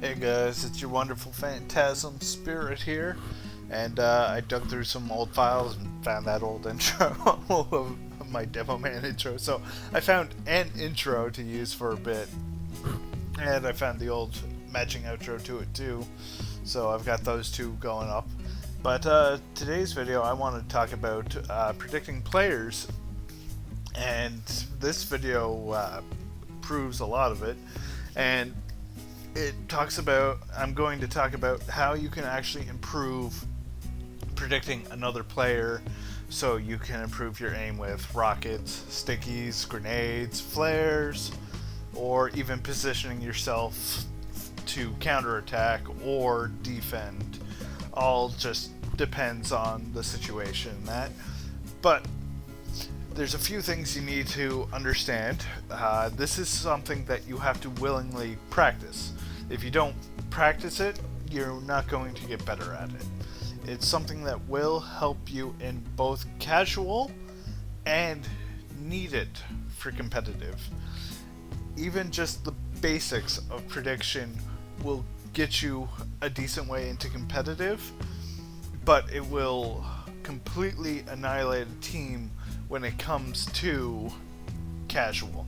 Hey guys, it's your wonderful phantasm spirit here, and I dug through some old files and found that old intro of my Demo Man intro. So I found an intro to use for a bit, and I found the old matching outro to it too. So I've got those two going up. But today's video, I want to talk about predicting players, and this video proves a lot of it. And I'm going to talk about how you can actually improve predicting another player, so you can improve your aim with rockets, stickies, grenades, flares, or even positioning yourself to counterattack or defend. All just depends on the situation. But there's a few things you need to understand. This is something that you have to willingly practice. If you don't practice it, you're not going to get better at it. It's something that will help you in both casual and needed for competitive. Even just the basics of prediction will get you a decent way into competitive, but it will completely annihilate a team when it comes to casual.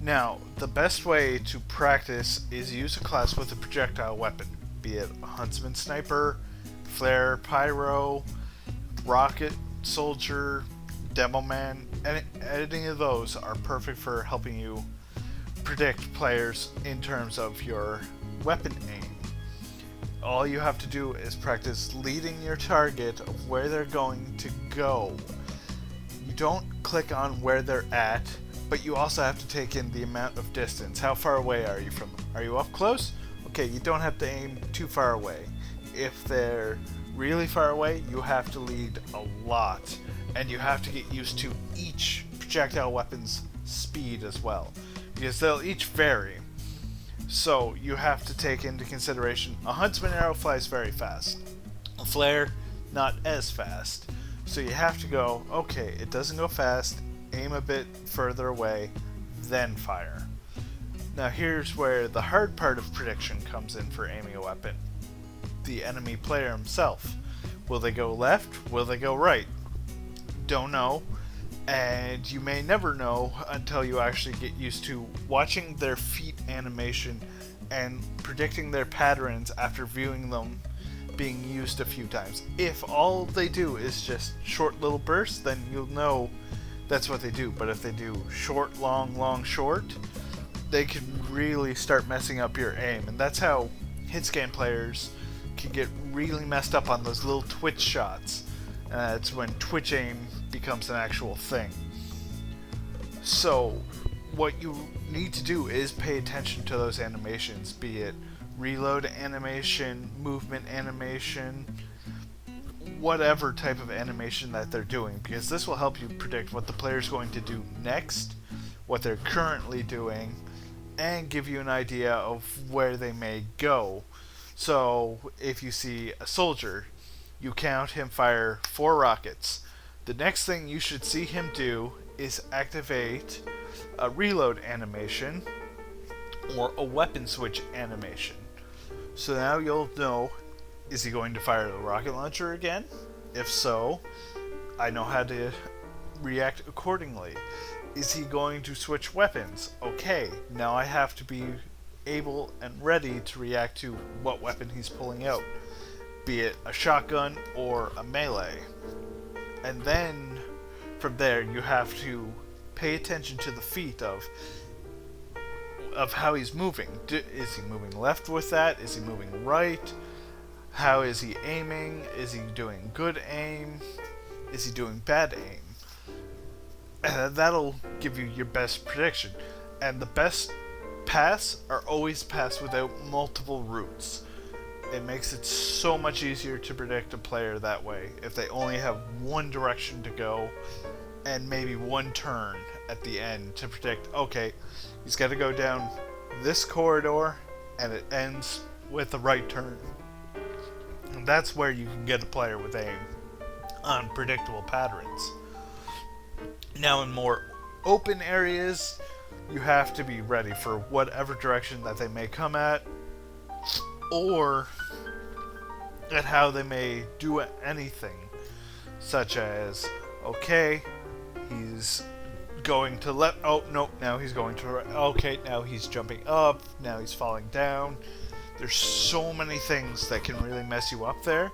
Now, the best way to practice is use a class with a projectile weapon, be it a huntsman sniper, flare, pyro, rocket, soldier, demo man. Any of those are perfect for helping you predict players in terms of your weapon aim. All you have to do is practice leading your target of where they're going to go. You don't click on where they're at, but you also have to take in the amount of distance. How far away are you from them? Are you up close? Okay, you don't have to aim too far away. If they're really far away, you have to lead a lot, and you have to get used to each projectile weapon's speed as well, because they'll each vary. So you have to take into consideration a huntsman arrow flies very fast, a flare not as fast. So you have to go, okay, it doesn't go fast, aim a bit further away, then fire. Now here's where the hard part of prediction comes in for aiming a weapon. The enemy player himself. Will they go left? Will they go right? Don't know. And you may never know until you actually get used to watching their feet animation and predicting their patterns after viewing them being used a few times. If all they do is just short little bursts, then you'll know that's what they do. But if they do short, long, long, short, they can really start messing up your aim. And that's how hit scan players can get really messed up on those little twitch shots. It's when twitch aim becomes an actual thing. So what you need to do is pay attention to those animations, be it reload animation, movement animation, whatever type of animation that they're doing, because this will help you predict what the player's going to do next, what they're currently doing, and give you an idea of where they may go. So if you see a soldier, you count him fire 4 rockets. The next thing you should see him do is activate a reload animation or a weapon switch animation. So now you'll know, is he going to fire the rocket launcher again? If so, I know how to react accordingly. Is he going to switch weapons? Okay, now I have to be able and ready to react to what weapon he's pulling out, be it a shotgun or a melee. And then from there you have to pay attention to the feet of how he's moving. Is he moving left with that? Is he moving right? How is he aiming? Is he doing good aim? Is he doing bad aim? And that'll give you your best prediction. And the best pass are always pass without multiple routes. It makes it so much easier to predict a player that way if they only have one direction to go and maybe one turn at the end to predict, okay, he's got to go down this corridor and it ends with the right turn. And that's where you can get a player with aim on predictable patterns. Now in more open areas, you have to be ready for whatever direction that they may come at, or at how they may do anything, such as, okay, he's going to oh no, now he's going to, okay, now he's jumping up, now he's falling down. There's so many things that can really mess you up there,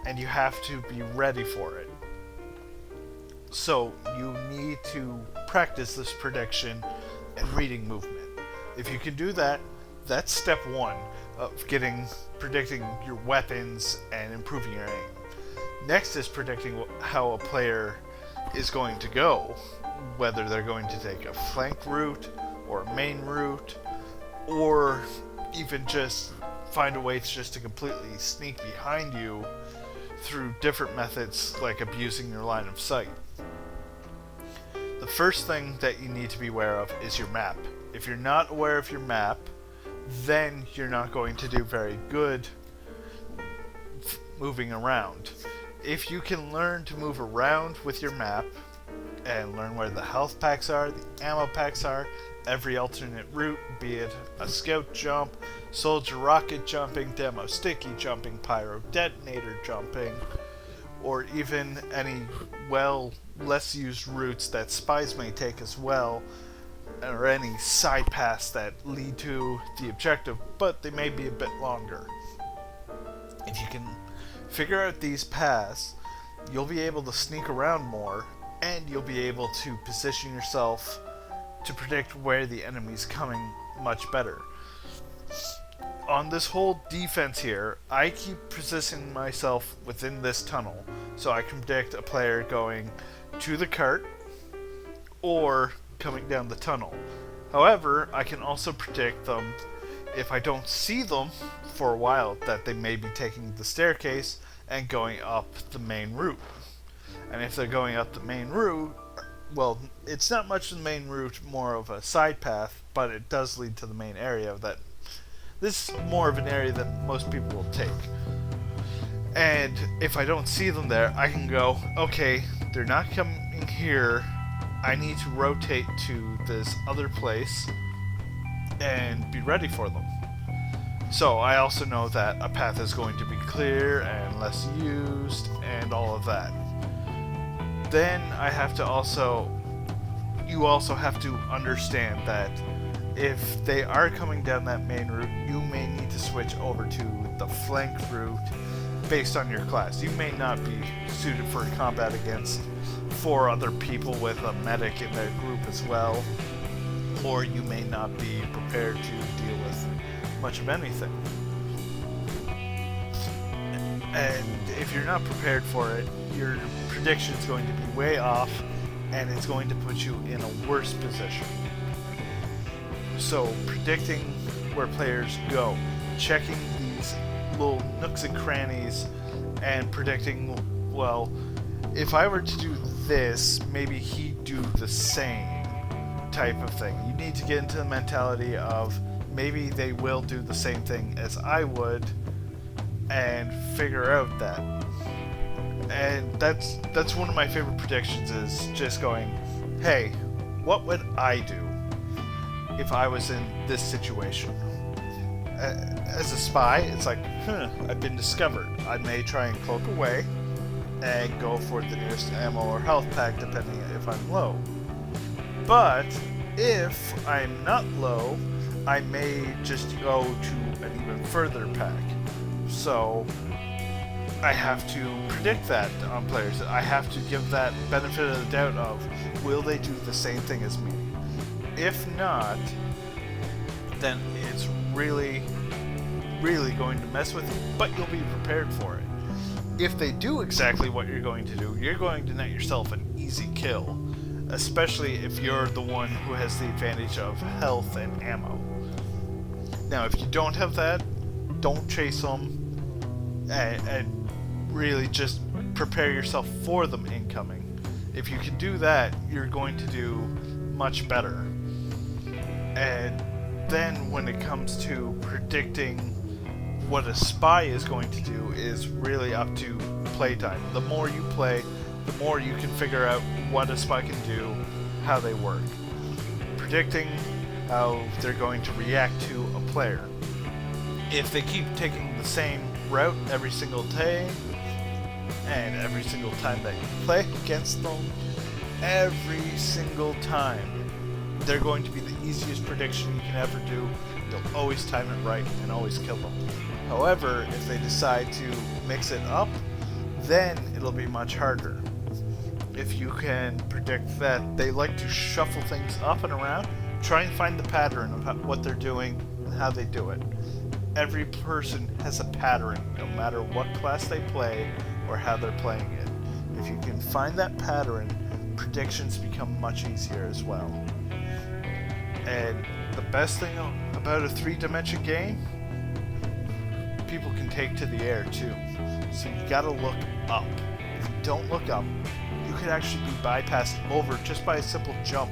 and you have to be ready for it. So you need to practice this prediction and reading movement. If you can do that, that's step one of predicting your weapons and improving your aim. Next is predicting how a player is going to go, whether they're going to take a flank route or a main route, or even just find a way to completely sneak behind you through different methods like abusing your line of sight. The first thing that you need to be aware of is your map. If you're not aware of your map, then you're not going to do very good moving around. If you can learn to move around with your map and learn where the health packs are, the ammo packs are, every alternate route, be it a scout jump, soldier rocket jumping, demo sticky jumping, pyro detonator jumping, or even any less used routes that spies may take as well, or any side paths that lead to the objective, but they may be a bit longer. If you can figure out these paths, you'll be able to sneak around more, and you'll be able to position yourself to predict where the enemy's coming much better. On this whole defense here, I keep positioning myself within this tunnel, so I can predict a player going to the cart or coming down the tunnel. However, I can also predict them if I don't see them for a while, that they may be taking the staircase and going up the main route. And if they're going up the main route, well, it's not much the main route, more of a side path, but it does lead to the main area. That this is more of an area that most people will take. And if I don't see them there, I can go, okay, they're not coming here, I need to rotate to this other place and be ready for them. So I also know that a path is going to be clear and less used and all of that. Then I have to you also have to understand that if they are coming down that main route, you may need to switch over to the flank route based on your class. You may not be suited for combat against 4 other people with a medic in their group as well, or you may not be prepared to deal with much of anything. And if you're not prepared for it, your prediction is going to be way off, and it's going to put you in a worse position. So predicting where players go, checking these little nooks and crannies, and predicting, well, if I were to do this, maybe he'd do the same type of thing. You need to get into the mentality of maybe they will do the same thing as I would, and figure out that. And that's one of my favorite predictions, is just going, hey, what would I do if I was in this situation? As a spy, it's like, I've been discovered. I may try and cloak away and go for the nearest ammo or health pack, depending if I'm low. But if I'm not low, I may just go to an even further pack. So I have to predict that on players. I have to give that benefit of the doubt of, will they do the same thing as me? If not, then it's really, really going to mess with you, but you'll be prepared for it. If they do exactly what you're going to do, you're going to net yourself an easy kill, especially if you're the one who has the advantage of health and ammo. Now, if you don't have that, don't chase them, and really just prepare yourself for them incoming. If you can do that, you're going to do much better. And then when it comes to predicting what a spy is going to do is really up to playtime. The more you play, the more you can figure out what a spy can do, how they work. Predicting how they're going to react to a player. If they keep taking the same route every single day, and every single time that you play against them, every single time, they're going to be the easiest prediction you can ever do. You'll always time it right and always kill them. However, if they decide to mix it up, then it'll be much harder. If you can predict that they like to shuffle things up and around, try and find the pattern of what they're doing and how they do it. Every person has a pattern, no matter what class they play or how they're playing it. If you can find that pattern, predictions become much easier as well. And the best thing about a 3-dimension game, people can take to the air too. So you gotta look up. If you don't look up, you could actually be bypassed over just by a simple jump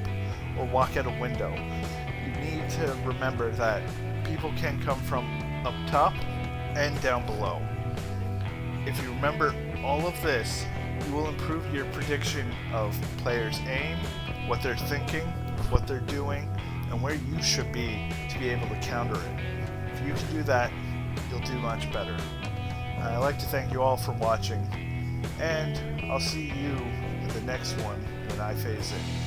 or walk out a window. You need to remember that people can come from up top and down below. If you remember all of this, you will improve your prediction of players' aim, what they're thinking, what they're doing, and where you should be to be able to counter it. If you can do that, you'll do much better. I'd like to thank you all for watching, and I'll see you in the next one when I phase in.